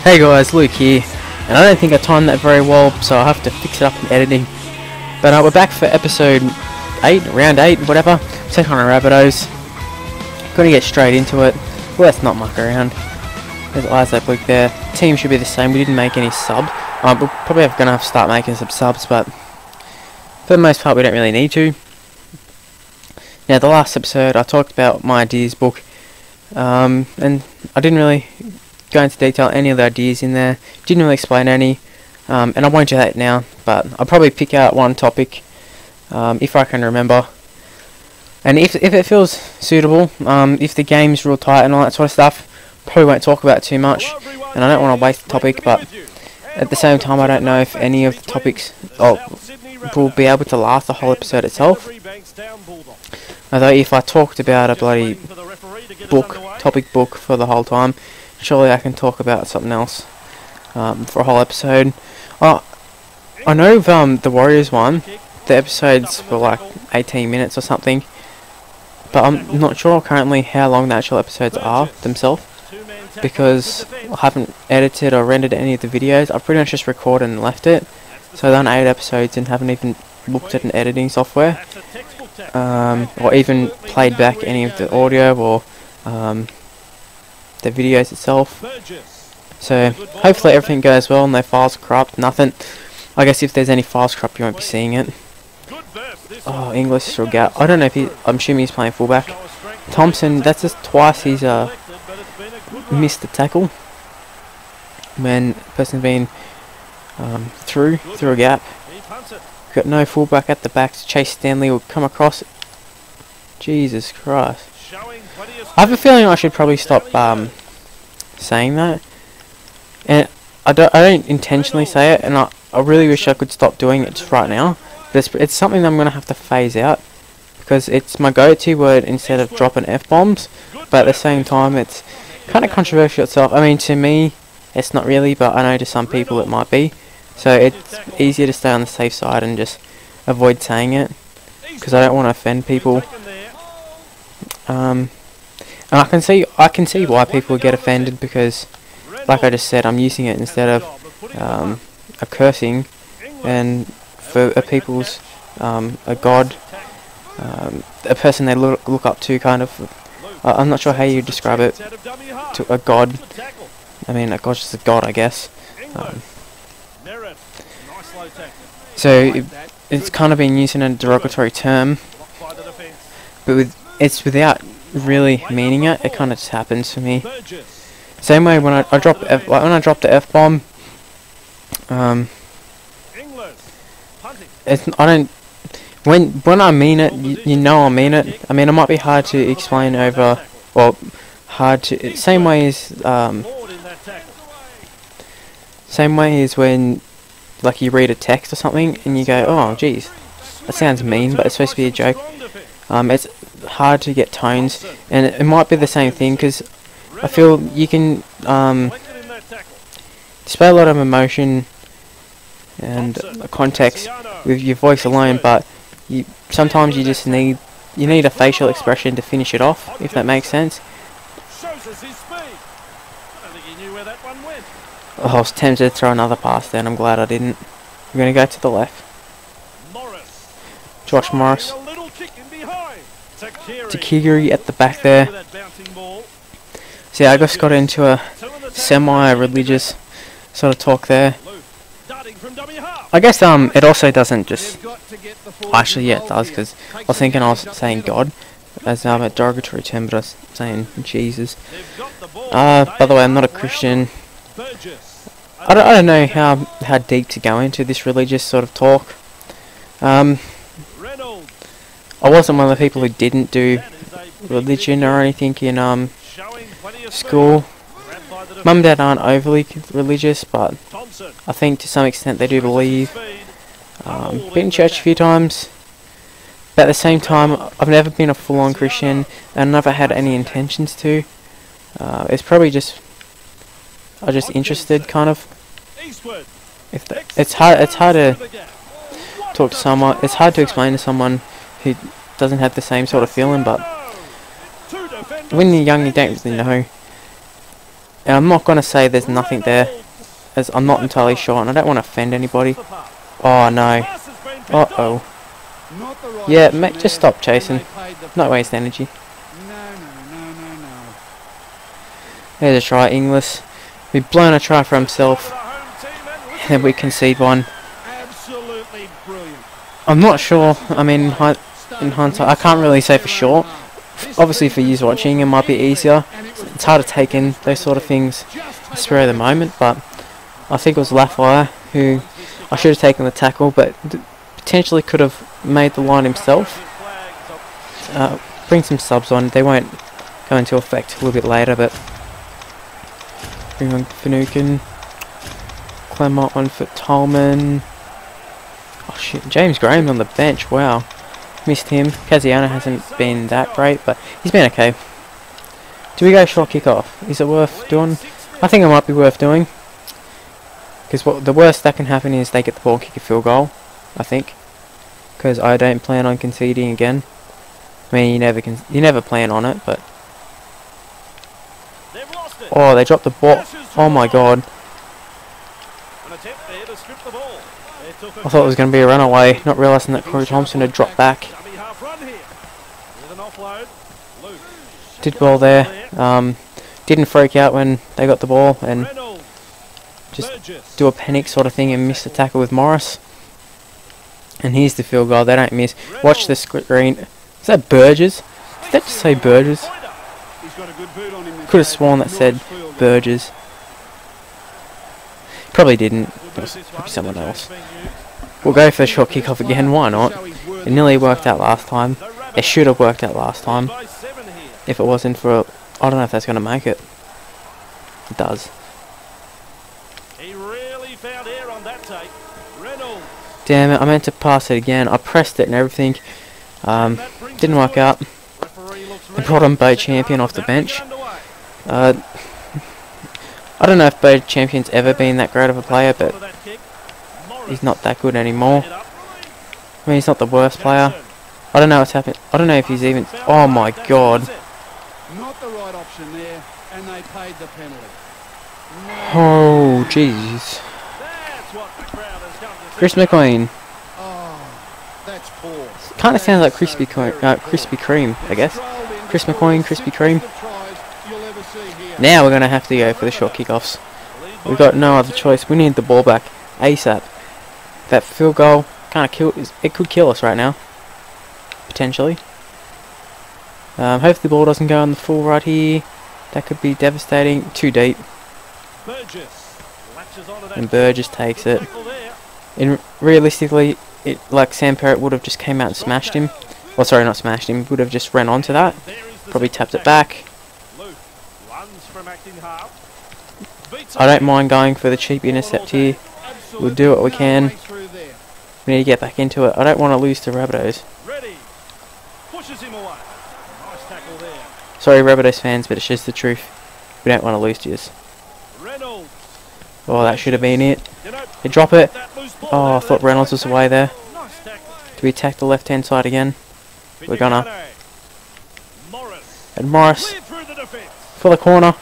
Hey guys, Luke here, and I don't think I timed that very well, so I'll have to fix it up in editing. But we're back for episode 8, round 8, whatever. Take on our Rabbitohs. Gonna get straight into it. Well, let's not muck around. There's Isaac Luke there. Team should be the same. We didn't make any subs. We're probably gonna have to start making some subs, but for the most part we don't really need to. Now, the last episode I talked about my ideas book, and I didn't really go into detail any of the ideas in there. Didn't really explain any, and I won't do that now, but I'll probably pick out one topic if I can remember, and if it feels suitable. If the game's real tight and all that sort of stuff, probably won't talk about it too much, and I don't want to waste the topic, but at the same time I don't know if any of the topics will be able to last the whole episode itself. Although if I talked about a bloody topic book for the whole time, surely I can talk about something else for a whole episode. I know the Warriors one, the episodes were like 18 minutes or something, but I'm not sure currently how long the actual episodes are themselves, because I haven't edited or rendered any of the videos. I've pretty much just recorded and left it, so I've done 8 episodes and haven't even looked at an editing software, or even played back any of the audio or the videos itself. So hopefully everything goes well and no files corrupt, nothing. I guess if there's any files corrupt you won't be seeing it. Oh, English or Gap. I don't know if I'm assuming he's playing fullback. Thompson, that's just twice he's missed the tackle when a person's been through a gap. Got no fullback at the back. Chase Stanley will come across. Jesus Christ. I have a feeling I should probably stop saying that, and I don't intentionally say it, and I really wish I could stop doing it just right now. But it's something that I'm gonna have to phase out, because it's my go-to word instead of dropping F-bombs. But at the same time, it's kind of controversial itself. I mean, to me, it's not really, but I know to some people it might be. So it's easier to stay on the safe side and just avoid saying it, because I don't want to offend people. And I can see why people get offended, because, like I just said, I'm using it instead of a cursing, and for people's a god, a person they look up to, kind of. I'm not sure how you describe it to a god. I mean, a god's just a god, I guess. So it's kind of been used in a derogatory term, but it's without really meaning it. It kind of just happens for me. Same way when I drop the F-bomb, when I mean it, you know I mean it. I mean, it might be hard to explain over, or same way as when, like, you read a text or something and you go, oh geez, that sounds mean, but it's supposed to be a joke. It's hard to get tones, and it might be the same thing, because I feel you can display a lot of emotion and context with your voice alone, but sometimes you just need a facial expression to finish it off, if that makes sense. Oh, I was tempted to throw another pass there, and I'm glad I didn't. I'm going to go to the left. Josh Morris. Takiri at the back there. See, I just got into a semi-religious sort of talk there. I guess it also doesn't just... Actually, yeah, it does, because I was thinking I was saying God as a derogatory term, but I was saying Jesus. By the way, I'm not a Christian. I don't know how deep to go into this religious sort of talk. I wasn't one of the people who didn't do religion or anything in school. Mum and Dad aren't overly religious, but I think to some extent they do believe. Been in church a few times, but at the same time I've never been a full-on Christian, and never had any intentions to. It's probably just I'm just interested, kind of. It's hard to talk to someone. It's hard to explain to someone who doesn't have the same sort of feeling, but when you're young you don't really know. And I'm not going to say there's nothing there, as I'm not entirely sure, and I don't want to offend anybody. Oh no. Uh-oh. Yeah, mate, just stop chasing. Not waste energy. There's a try, Inglis. We've blown a try for himself, and then we concede one. I'm not sure. I mean, in hindsight, I can't really say for sure. Obviously, for you watching, it might be easier. It's hard to take in those sort of things in spur of the moment, but I think it was Lafayette who I should have taken the tackle, but potentially could have made the line himself. Bring some subs on. They won't go into effect a little bit later, but bring on Finucane. Clemont on for Tolman. Oh shit, James Graham's on the bench. Wow, missed him. Casiano hasn't been that great, but he's been okay. Do we go short kick off? Is it worth doing? I think it might be worth doing, because the worst that can happen is they get the ball, kick a field goal. I think, because I don't plan on conceding again. I mean, you never plan on it, but oh, they dropped the ball. Oh my god. I thought it was going to be a runaway, not realising that Corey Thompson had dropped back. Did well there. Didn't freak out when they got the ball and just do a panic sort of thing and miss the tackle with Morris. And here's the field goal. They don't miss. Watch the screen. Is that Burgess? Did that just say Burgess? Could have sworn that said Burgess. Probably didn't. It was probably someone else. We'll go for the short kick-off again. Why not? It nearly worked out last time. It should have worked out last time. If it wasn't for... I don't know if that's going to make it. It does. Damn it, I meant to pass it again. I pressed it and everything. Didn't work out. They brought on Bo Champion off the bench. I don't know if Bo Champion's ever been that great of a player, but he's not that good anymore. I mean, he's not the worst player. I don't know what's happened. I don't know if he's even... Oh my god. Not the right option there, and they paid the penalty. Oh, jeez. Chris McQueen. Oh, that's poor. Kind of sounds like Krispy Kreme, I guess. Chris McQueen, Krispy Kreme. Now we're going to have to go for the short kickoffs. We've got no other choice. We need the ball back ASAP. That field goal kind of it could kill us right now. Potentially. Hopefully the ball doesn't go on the full right here. That could be devastating. Too deep. And Burgess takes it. And realistically, like Sam Perrott would have just came out and smashed him. Well, sorry, not smashed him. Would have just ran onto that. Probably tapped it back. I don't mind going for the cheap intercept here. We'll do what we can. We need to get back into it. I don't want to lose to Rabbitohs. Sorry, Rabbitohs fans, but it's just the truth. We don't want to lose to this. Oh, that should have been it. They drop it. Oh, I thought Reynolds was away there. Do we attack the left-hand side again? We're gonna. And Morris for the corner.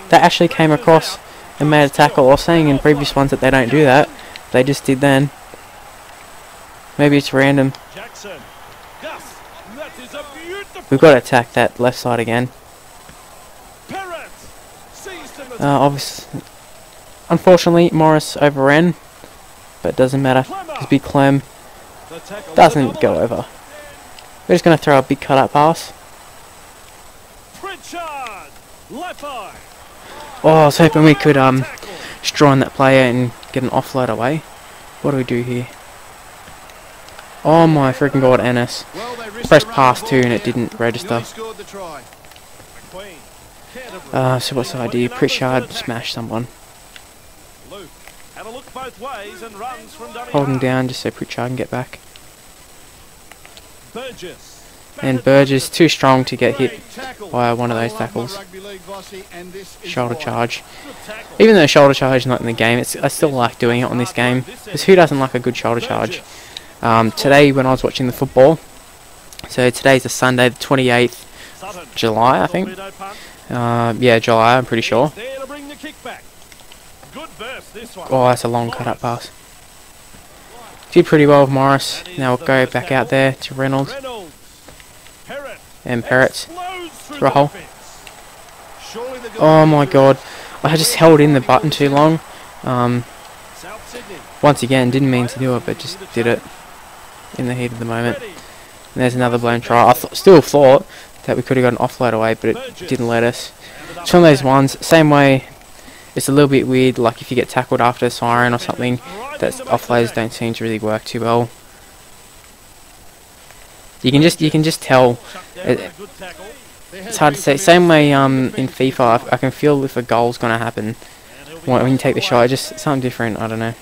That actually came across and made a tackle. I was saying in previous ones that they don't do that. They just did then. Maybe it's random. We've got to attack that left side again. Obviously, unfortunately, Morris overran, but it doesn't matter. His big Clem doesn't go over. We're just going to throw a big cut-up pass. Oh, I was hoping we could just draw on that player and get an offload away. What do we do here? Oh my freaking god, NS. Pressed pass too and it didn't register. So what's the idea? Pritchard smash someone. Holding down just so Pritchard can get back. And Burgess too strong to get hit by one of those tackles. Shoulder charge. Even though shoulder charge is not in the game, I still like doing it on this game. Because who doesn't like a good shoulder charge? Today when I was watching the football, so today's a Sunday the 28th July I think, Yeah, July, I'm pretty sure. There to bring the kick back. Good burst, this one. Oh, that's a long cut-up pass. Did pretty well with Morris. Now we'll go back out there to Reynolds. And Perrott through a hole. Oh my god. I just held in the button too long. Once again, didn't mean to do it, but just did it in the heat of the moment. And there's another blown try. I still thought that we could have got an offload away, but it didn't let us. It's one of those ones, same way, it's a little bit weird, like if you get tackled after a siren or something, that offloads don't seem to really work too well. You can just tell. It's hard to say. Same way in FIFA, I can feel if a goal's gonna happen when you take the shot. It's something different. I don't know.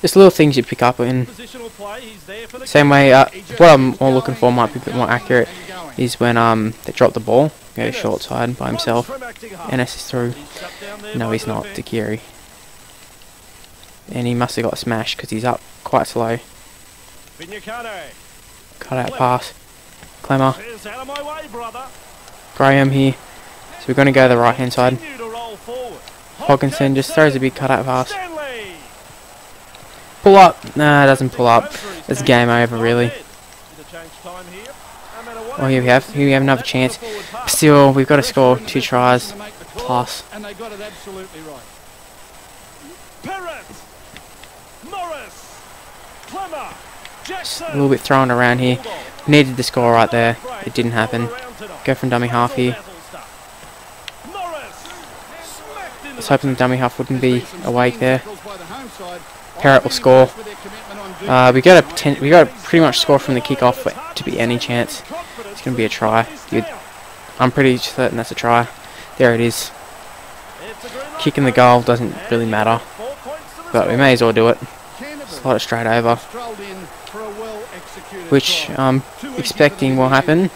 Just little things you pick up in. Same way. What I'm more looking for might be a bit more accurate. Is when they drop the ball, go short side by himself, NS is through. No, he's not. Takiri. And he must have got smashed because he's up quite slow. Cut out pass. Clemmer. Graham here. So we're going to go to the right hand side. Hogginson just throws a big cut out pass. Pull up. Nah, it doesn't pull up. It's game over really. Oh, here we have another chance. Still, we've got to score 2 tries plus. And they got it absolutely right. Just a little bit thrown around here. Needed the score right there. It didn't happen. Go from dummy half here. I was hoping the dummy half wouldn't be awake there. Perrott will score. We got to pretty much score from the kick-off for it to be any chance. It's going to be a try. I'm pretty certain that's a try. There it is. Kicking the goal doesn't really matter, but we may as well do it. Slot it straight over, which I'm expecting will happen.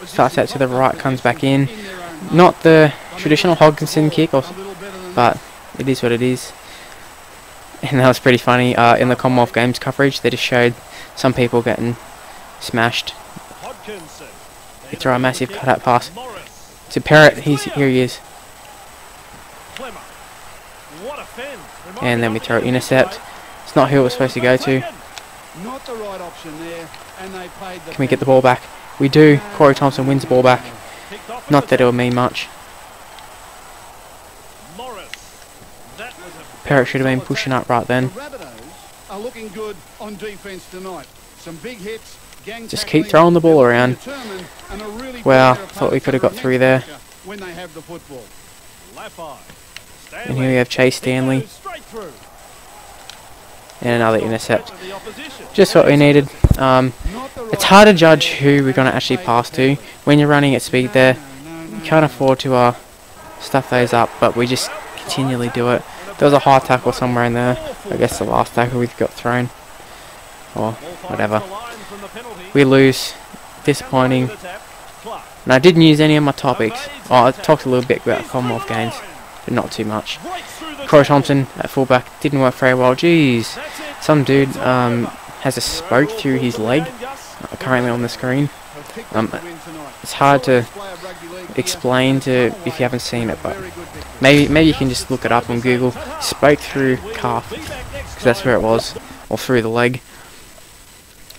Starts out to the right, comes back in. Not the traditional Hogginson kick, but it is what it is. And that was pretty funny. In the Commonwealth Games coverage, they just showed some people getting smashed. They throw a massive cut-out pass to Perrott. Here he is. And then we throw intercept. It's not who it was supposed to go to. Can we get the ball back? We do. Corey Thompson wins the ball back. Not that it will mean much. Perrott should have been pushing up right then. Just keep throwing the ball around. Wow, thought we could have got through there. And here we have Chase Stanley. And another intercept. Just what we needed. It's hard to judge who we're going to actually pass to. When you're running at speed there, you can't afford to stuff those up, but we just continually do it. There was a high tackle somewhere in there. I guess the last tackle we got thrown. Or whatever. We lose. Disappointing. And I didn't use any of my topics. Oh, I talked a little bit about Commonwealth Games, but not too much. Corey Thompson at fullback didn't work very well. Jeez. Some dude has a spoke through his leg. Currently on the screen. It's hard to explain if you haven't seen it, but maybe you can just look it up on Google. Spoke through calf, because that's where it was, or through the leg.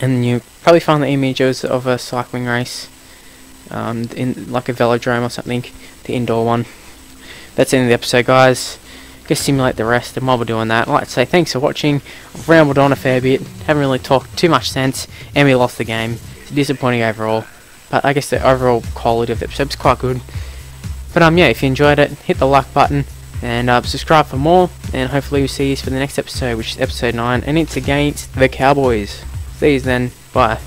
And you probably find the images of a cycling race, in like a velodrome or something, the indoor one. That's the end of the episode, guys. Go simulate the rest, and while we're doing that, I'd like to say thanks for watching. I've rambled on a fair bit, haven't really talked too much sense, and we lost the game. It's disappointing overall, but I guess the overall quality of the episode was quite good. But yeah, if you enjoyed it, hit the like button, and subscribe for more, and hopefully we'll see you for the next episode, which is episode 9, and it's against the Cowboys. See you then, bye.